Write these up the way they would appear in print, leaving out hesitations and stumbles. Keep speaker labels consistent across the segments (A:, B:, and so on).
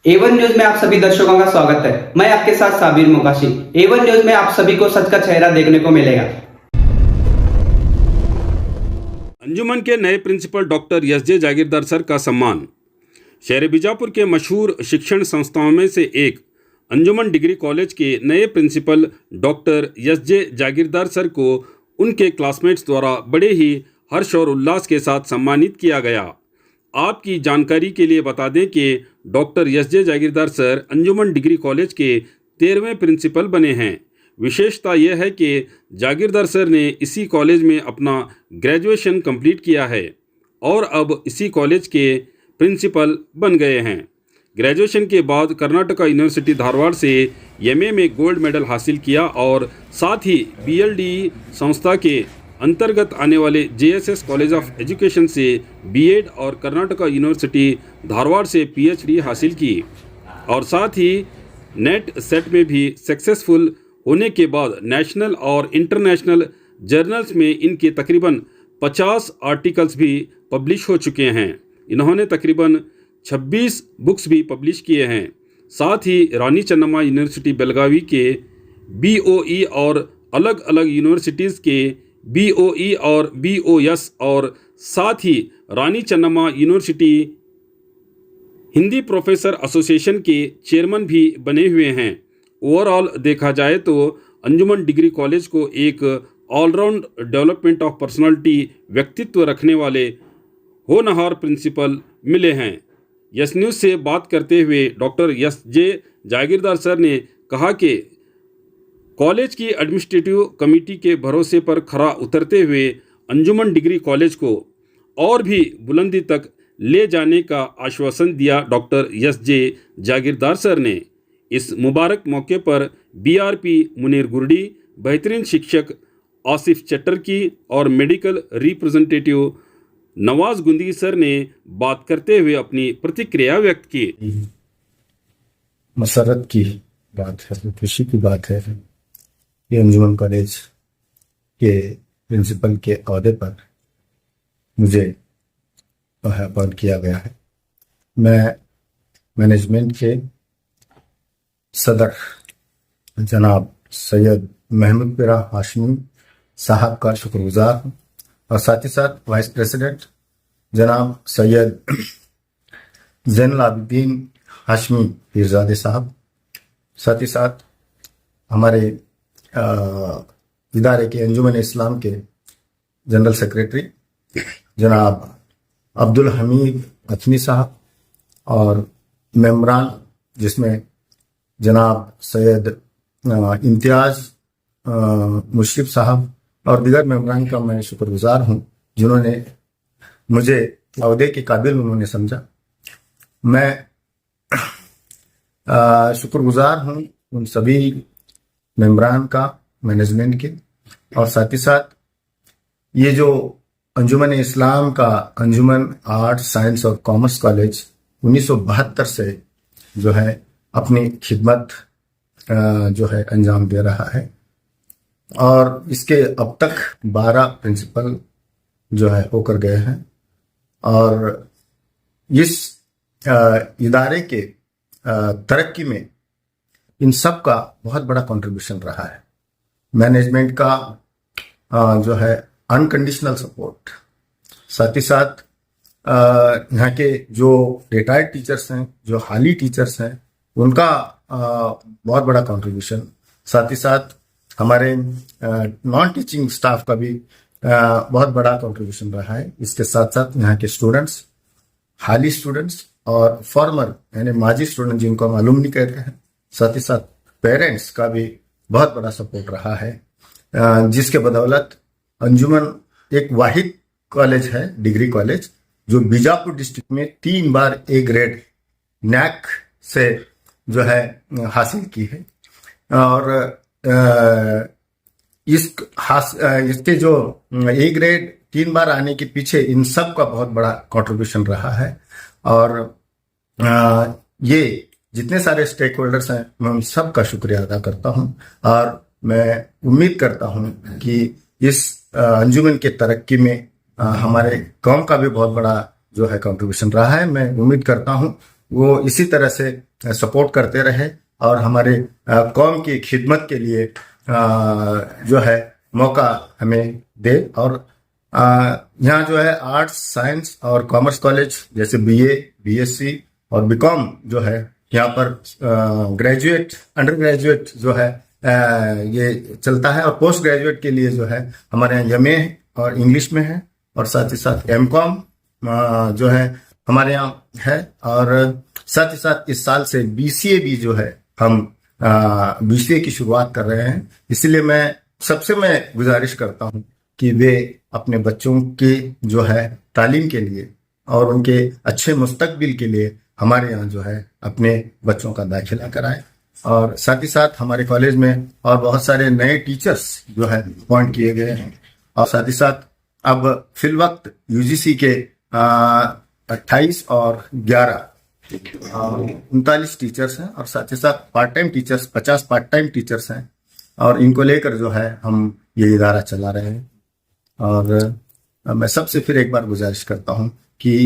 A: A1 news में आप सभी दर्शकों का स्वागत है। मैं आपके साथ साबिर मोकाशी। A1 न्यूज में आप सभी को सच का चेहरा देखने को मिलेगा।
B: अंजुमन के नए प्रिंसिपल डॉक्टर एस.जे. जागीरदार सर का सम्मान। शहर बीजापुर के मशहूर शिक्षण संस्थाओं में से एक अंजुमन डिग्री कॉलेज के नए प्रिंसिपल डॉक्टर एस.जे. जागीरदार सर को उनके क्लासमेट्स द्वारा बड़े ही हर्ष और उल्लास के साथ सम्मानित किया गया। आपकी जानकारी के लिए बता दें कि डॉक्टर एस.जे. जागीरदार सर अंजुमन डिग्री कॉलेज के 13वें प्रिंसिपल बने हैं। विशेषता यह है कि जागीरदार सर ने इसी कॉलेज में अपना ग्रेजुएशन कंप्लीट किया है और अब इसी कॉलेज के प्रिंसिपल बन गए हैं। ग्रेजुएशन के बाद कर्नाटका यूनिवर्सिटी धारवाड़ से एमए में गोल्ड मेडल हासिल किया और साथ ही बीएलडी संस्था के अंतर्गत आने वाले जेएसएस कॉलेज ऑफ एजुकेशन से बीएड और कर्नाटका यूनिवर्सिटी धारवाड़ से पीएचडी हासिल की और साथ ही नेट सेट में भी सक्सेसफुल होने के बाद नेशनल और इंटरनेशनल जर्नल्स में इनके तकरीबन 50 आर्टिकल्स भी पब्लिश हो चुके हैं। इन्होंने तकरीबन 26 बुक्स भी पब्लिश किए हैं। साथ ही रानी चन्नम्मा यूनिवर्सिटी बेलगावी के बीओई और अलग अलग यूनिवर्सिटीज़ के बीओई और बीओएस और साथ ही Rani Chennamma university Hindi professor association के चेयरमैन भी बने हुए हैं। ओवरऑल देखा जाए तो अंजुमन डिग्री कॉलेज को एक ऑलराउंड डेवलपमेंट ऑफ पर्सनालिटी व्यक्तित्व रखने वाले होनहार प्रिंसिपल मिले हैं। यस न्यूज़ से बात करते हुए डॉक्टर एस.जे. जागीरदार सर ने कहा कि कॉलेज की एडमिनिस्ट्रेटिव कमेटी के भरोसे पर खरा उतरते हुए अंजुमन डिग्री कॉलेज को और भी बुलंदी तक ले जाने का आश्वासन दिया डॉक्टर एस.जे. जागीरदार सर ने। इस मुबारक मौके पर बीआरपी मुनीर गुरडी, बेहतरीन शिक्षक आसिफ चटर्की और medical representative Nawaz Gundi sir ने बात करते हुए अपनी प्रतिक्रिया व्यक्त की।
C: मसरत की बात है, खुशी की बात है कि अंजुमन कॉलेज के प्रिंसिपल के ओहदे पर मुझे अपॉइंट किया गया है। मैं मैनेजमेंट के सदर जनाब सैयद महमूद पिरा हाशमी साहब का शुक्रगुजार हूँ और साथ ही साथ वाइस प्रेसिडेंट जनाब सैयद जैनुल आबिदीन हाशमी पीरजादे साहब, साथ ही साथ हमारे इदारे के अंजुमन इस्लाम के जनरल सेक्रेटरी जनाब अब्दुल हमीद अथमी साहब और मेम्बरान जिसमें जनाब सैयद इम्तियाज़ मुशरिफ साहब और दीगर मेम्बरान का मैं शुक्रगुजार हूँ जिन्होंने मुझे अहदे के काबिल उन्होंने समझा। मैं शुक्रगुजार हूँ उन सभी मेम्बरान का, मैनेजमेंट के, और साथ ही साथ ये जो अंजुमन इस्लाम का अंजुमन आर्ट साइंस और कॉमर्स कॉलेज 1972 से जो है अपनी खिदमत जो है अंजाम दे रहा है और इसके अब तक 12 प्रिंसिपल जो है होकर गए हैं और इस इदारे के तरक्की में इन सब का बहुत बड़ा कंट्रीब्यूशन रहा है। मैनेजमेंट का जो है अनकंडीशनल सपोर्ट, साथ ही साथ यहाँ के जो रिटायर्ड टीचर्स हैं, जो हाली टीचर्स हैं, उनका बहुत बड़ा कंट्रीब्यूशन, साथ ही साथ हमारे नॉन टीचिंग स्टाफ का भी बहुत बड़ा कंट्रीब्यूशन रहा है। इसके साथ साथ यहाँ के स्टूडेंट्स, हाली स्टूडेंट्स और फॉर्मर यानी माजी स्टूडेंट जिनको हम अलुमनी कहते हैं, साथ ही साथ पेरेंट्स का भी बहुत बड़ा सपोर्ट रहा है, जिसके बदौलत अंजुमन एक वाहिद कॉलेज है, डिग्री कॉलेज, जो बीजापुर डिस्ट्रिक्ट में 3 बार ए ग्रेड नैक से जो है हासिल की है और इसके जो ए ग्रेड 3 बार आने के पीछे इन सब का बहुत बड़ा कंट्रीब्यूशन रहा है और ये जितने सारे स्टेक होल्डर्स हैं मैं उन सब का शुक्रिया अदा करता हूं और मैं उम्मीद करता हूं कि इस अंजुमन के तरक्की में हमारे कौम का भी बहुत बड़ा जो है कंट्रीब्यूशन रहा है। मैं उम्मीद करता हूं वो इसी तरह से सपोर्ट करते रहे और हमारे कौम की खिदमत के लिए जो है मौका हमें दे। और यहाँ जो है आर्ट्स, साइंस और कॉमर्स कॉलेज जैसे बीए, बीएससी और बीकॉम जो है यहाँ पर ग्रेजुएट, अंडर ग्रेजुएट जो है ये चलता है। और पोस्ट ग्रेजुएट के लिए जो है हमारे यहाँ एमए और इंग्लिश में है, और साथ ही साथ एमकॉम जो है हमारे यहाँ है। और साथ ही साथ इस साल से बीसीए भी जो है हम बीसीए की शुरुआत कर रहे हैं। इसलिए मैं गुजारिश करता हूँ कि वे अपने बच्चों के जो है तालीम के लिए और उनके अच्छे मुस्तकबिल के लिए हमारे यहाँ जो है अपने बच्चों का दाखिला कराएं। और साथ ही साथ हमारे कॉलेज में और बहुत सारे नए टीचर्स जो है अपॉइंट किए गए हैं। और साथ ही साथ अब फिलवक्त यूजीसी के 28 और 11 39 टीचर्स हैं, और साथ ही साथ part time teachers 50 part time teachers हैं। और इनको लेकर जो है हम ये इदारा चला रहे हैं। और मैं सबसे फिर एक बार गुजारिश करता हूं कि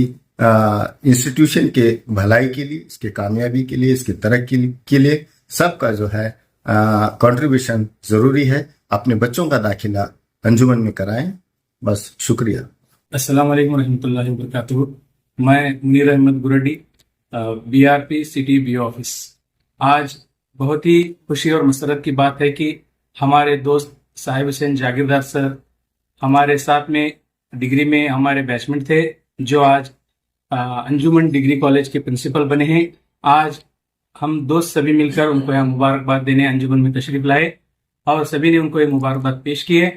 C: इंस्टीट्यूशन के भलाई के लिए, इसके कामयाबी के लिए, इसकी तरक्की के लिए सबका जो है कंट्रीब्यूशन जरूरी है। अपने बच्चों का दाखिला अंजुमन में कराएं। बस, शुक्रिया।
D: अस्सलाम वालेकुम रहमतुल्लाहि व बरकातुहू। मैं Munir Ahmed Gurdi, BRP city B office. आज बहुत ही खुशी और मसरत की बात है कि हमारे दोस्त साहिब हुसैन जागीरदार सर हमारे साथ में डिग्री में हमारे बैचमेट थे, जो आज अंजुमन डिग्री कॉलेज के प्रिंसिपल बने हैं। आज हम दोस्त सभी मिलकर उनको यहाँ मुबारकबाद देने अंजुमन में तशरीफ लाए और सभी ने उनको ये मुबारकबाद पेश की है।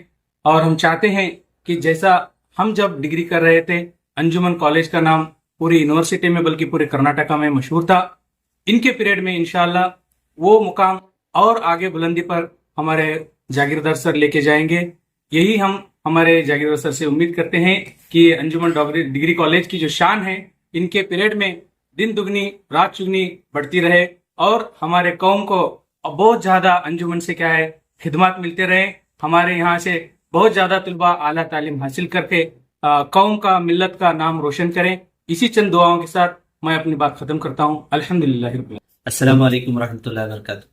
D: और हम चाहते हैं कि जैसा हम जब डिग्री कर रहे थे, अंजुमन कॉलेज का नाम पूरी यूनिवर्सिटी में बल्कि पूरे कर्नाटका में मशहूर था। इनके पीरियड में इंशाअल्लाह वो मुकाम और आगे बुलंदी पर हमारे जागीरदार सर लेके जाएंगे। यही हम हमारे जागीरदार सर से उम्मीद करते हैं कि अंजुमन डिग्री कॉलेज की जो शान है, इनके पीरियड में दिन दुगनी रात चुगनी बढ़ती रहे और हमारे कौम को बहुत ज्यादा अंजुमन से क्या है खिदमत मिलते रहे। हमारे यहाँ से बहुत ज्यादा तलबा आला तालीम हासिल करके कौम का, मिल्लत का नाम रोशन करें। इसी चंद दुआओं के साथ मैं अपनी बात खत्म करता हूँ। अल्हम्दुलिल्लाह रब्बिल आलमीन।
E: अस्सलाम वालेकुम रहमतुल्लाहि व बरकातुहू।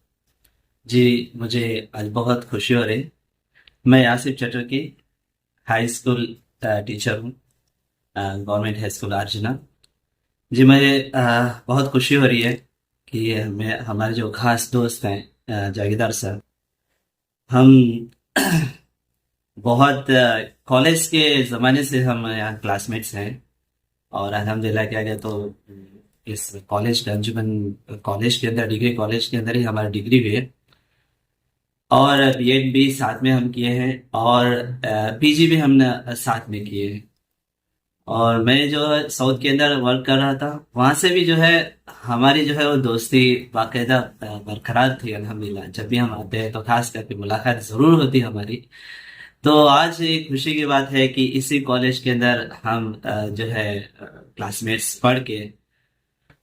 E: जी, मुझे आज बहुत खुशी हो रही। मैं आसिफ चटर की हाई स्कूल टीचर हूँ, गवर्नमेंट हाई स्कूल अर्जुना। जी, मुझे बहुत खुशी हो रही है कि हमारे जो खास दोस्त हैं जागीरदार सर, हम बहुत कॉलेज के ज़माने से हम यहाँ क्लासमेट्स हैं। और अल्हम्दुलिल्लाह क्या गया तो इस कॉलेज अंजुमन कॉलेज के अंदर, डिग्री कॉलेज के अंदर ही हमारा डिग्री भी है और बीएड भी साथ में हम किए हैं और पीजी भी हमने साथ में किए हैं। और मैं जो साउथ के अंदर वर्क कर रहा था, वहाँ से भी जो है हमारी जो है वो दोस्ती बाकायदा बरकरार थी अल्हम्दुलिल्लाह। जब भी हम आते हैं तो खास करके मुलाकात ज़रूर होती हमारी। तो आज एक खुशी की बात है कि इसी कॉलेज के अंदर हम जो है क्लासमेट्स पढ़ के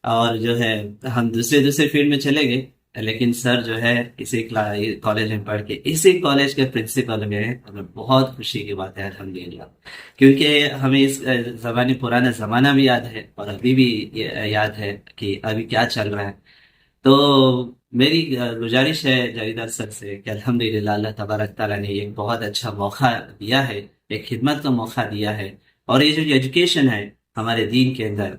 E: और जो है हम दूसरे फील्ड में चले गए, लेकिन सर जो है इसी कॉलेज में पढ़ के इसी कॉलेज के प्रिंसिपल में हमें बहुत खुशी की बात है अल्हम्दुलिल्लाह। क्योंकि हमें इस पुराना ज़माना भी याद है और अभी भी याद है कि अभी क्या चल रहा है। तो मेरी गुजारिश है जागीरदार सर से कि अल्हम्दुलिल्लाह अल्लाह तबारक ताला ने एक बहुत अच्छा मौका दिया है, एक खिदमत का मौका दिया है। और ये जो एजुकेशन है हमारे दीन के अंदर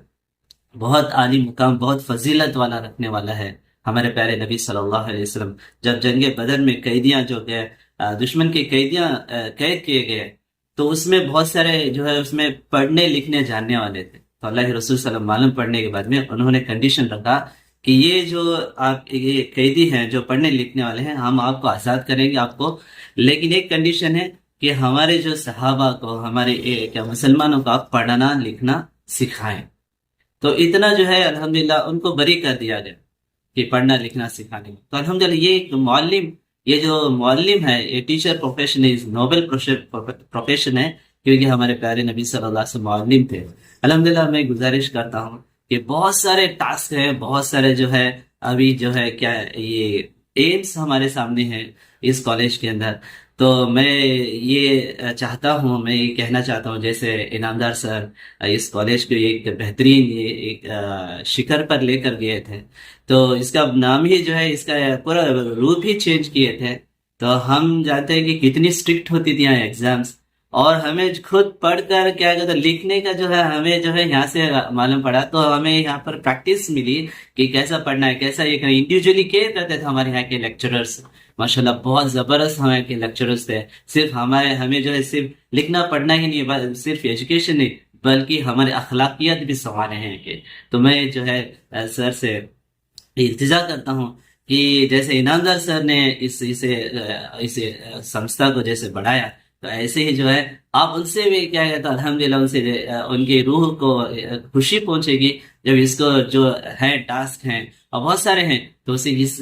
E: बहुत आली मुकाम, बहुत फजीलत वाला रखने वाला है। हमारे प्यारे नबी सल्लल्लाहु अलैहि वसल्लम जब जंगे बदर में कैदियां जो गए, दुश्मन के कैदियां कैद किए गए, तो उसमें बहुत सारे जो है उसमें पढ़ने लिखने जानने वाले थे। तो अल्लाह के रसूल सल्लल्लाहु अलैहि वसल्लम मालूम पढ़ने के बाद में उन्होंने कंडीशन रखा कि ये जो आप ये कैदी हैं जो पढ़ने लिखने वाले हैं, हम आपको आज़ाद करेंगे आपको, लेकिन एक कंडीशन है कि हमारे जो सहाबा को, हमारे क्या मुसलमानों को आप पढ़ना लिखना सिखाएं। तो इतना जो है अल्हम्दुलिल्लाह उनको बरी कर दिया गया कि पढ़ना लिखना सिखाने में। तो अल्हम्दुलिल्लाह ये एक मुअल्लिम, ये जो मुअल्लिम है, ये teacher profession is noble profession है, क्योंकि हमारे प्यारे नबी सल्लल्लाहु अलैहि वसल्लम मुअल्लिम थे। अल्हम्दुलिल्लाह मैं गुजारिश करता हूँ कि बहुत सारे टास्क हैं, बहुत सारे जो है अभी जो है क्या ये एम्स हमारे सामने हैं इस कॉलेज के अंदर। तो मैं ये चाहता हूँ, मैं ये कहना चाहता हूँ, जैसे इनामदार सर इस कॉलेज को एक बेहतरीन ये एक शिखर पर लेकर गए थे, तो इसका नाम ही जो है, इसका पूरा रूप ही चेंज किए थे। तो हम जानते हैं कि कितनी स्ट्रिक्ट होती थी यहाँ एग्जाम्स, और हमें खुद पढ़कर क्या कहते हैं, लिखने का जो है हमें जो है यहाँ से मालूम पड़ा, तो हमें यहाँ पर प्रैक्टिस मिली कि कैसा पढ़ना है, कैसा ये करना। इंडिविजुअली केयर करते थे हमारे यहाँ के लेक्चरर्स, माशाल्लाह बहुत जबरदस्त हमारे के लेक्चरर्स थे। सिर्फ हमें जो है सिर्फ लिखना पढ़ना ही नहीं, सिर्फ एजुकेशन नहीं, बल्कि हमारे अखलाकियात भी संवारे हैं के। तो मैं जो है सर से इल्तिजा करता हूँ कि जैसे इनामदार सर ने इसे संस्था को जैसे बढ़ाया, तो ऐसे ही जो है आप उनसे भी क्या कहते हैं, अल्हम्दुलिल्लाह उनसे उनकी रूह को खुशी पहुंचेगी जब इसको जो है टास्क हैं और बहुत सारे हैं, तो उसे इस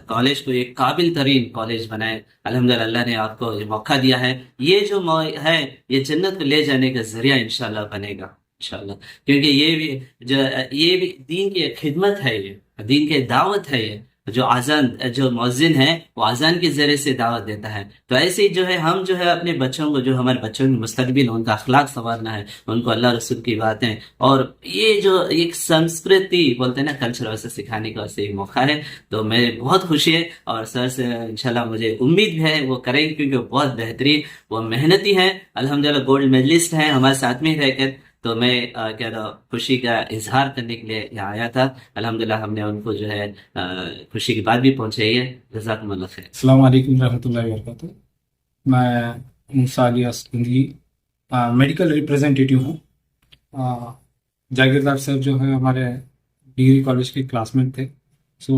E: कॉलेज को एक काबिल तरीन कॉलेज बनाए। अल्हम्दुलिल्लाह अल्लाह ने आपको ये मौका दिया है, ये जो है ये जन्नत को ले जाने का जरिया इंशाल्लाह बनेगा इंशाल्लाह। क्योंकि ये भी दीन की खिदमत है, ये दीन की दावत है। ये जो मौजिन है वो आजान के जरिए से दावत देता है। तो ऐसे ही जो है हम जो है अपने बच्चों को, जो हमारे बच्चों की मुस्तकबिल, उनका अखलाक संवारना है, उनको अल्लाह रसूल की बातें और ये जो एक संस्कृति बोलते हैं ना, कल्चर, वैसे सिखाने का वैसे एक मौका है। तो मैं बहुत खुशी है, और सर से इंशाल्लाह मुझे उम्मीद है वो करेंगे, क्योंकि वो बहुत बेहतरीन, वो मेहनती हैं, अल्हम्दुलिल्लाह गोल्ड मेडलिस्ट हैं हमारे साथ में रहकर। तो मैं क्या था, खुशी का इजहार करने के लिए यहाँ आया था। अल्हम्दुलिल्लाह हमने उनको जो है खुशी की बात भी पहुंचाई है। जज़ाकुमुल्लाह खैर।
D: अस्सलाम वालेकुम रहमतुल्लाहि व बरकातुहू। मैं मूसा इलियास सिंघी मेडिकल रिप्रेजेंटेटिव हूँ। जागीरदार सर जो है हमारे डिग्री कॉलेज के क्लासमेट थे, सो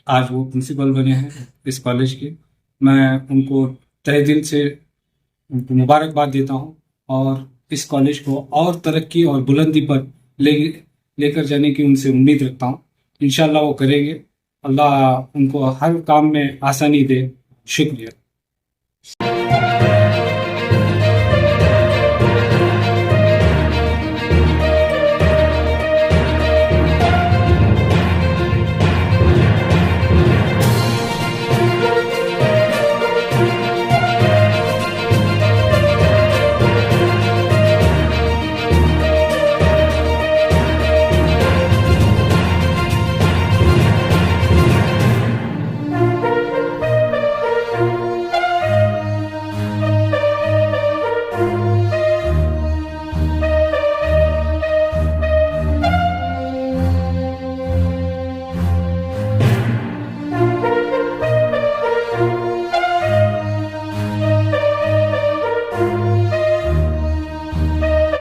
D: आज वो प्रिंसिपल बने हैं इस कॉलेज के। मैं उनको तहे दिल से उनको मुबारकबाद देता हूँ, और इस कॉलेज को और तरक्की और बुलंदी पर लेकर जाने की उनसे उम्मीद रखता हूँ। इंशाल्लाह वो करेंगे। अल्लाह उनको हर काम में आसानी दे। शुक्रिया।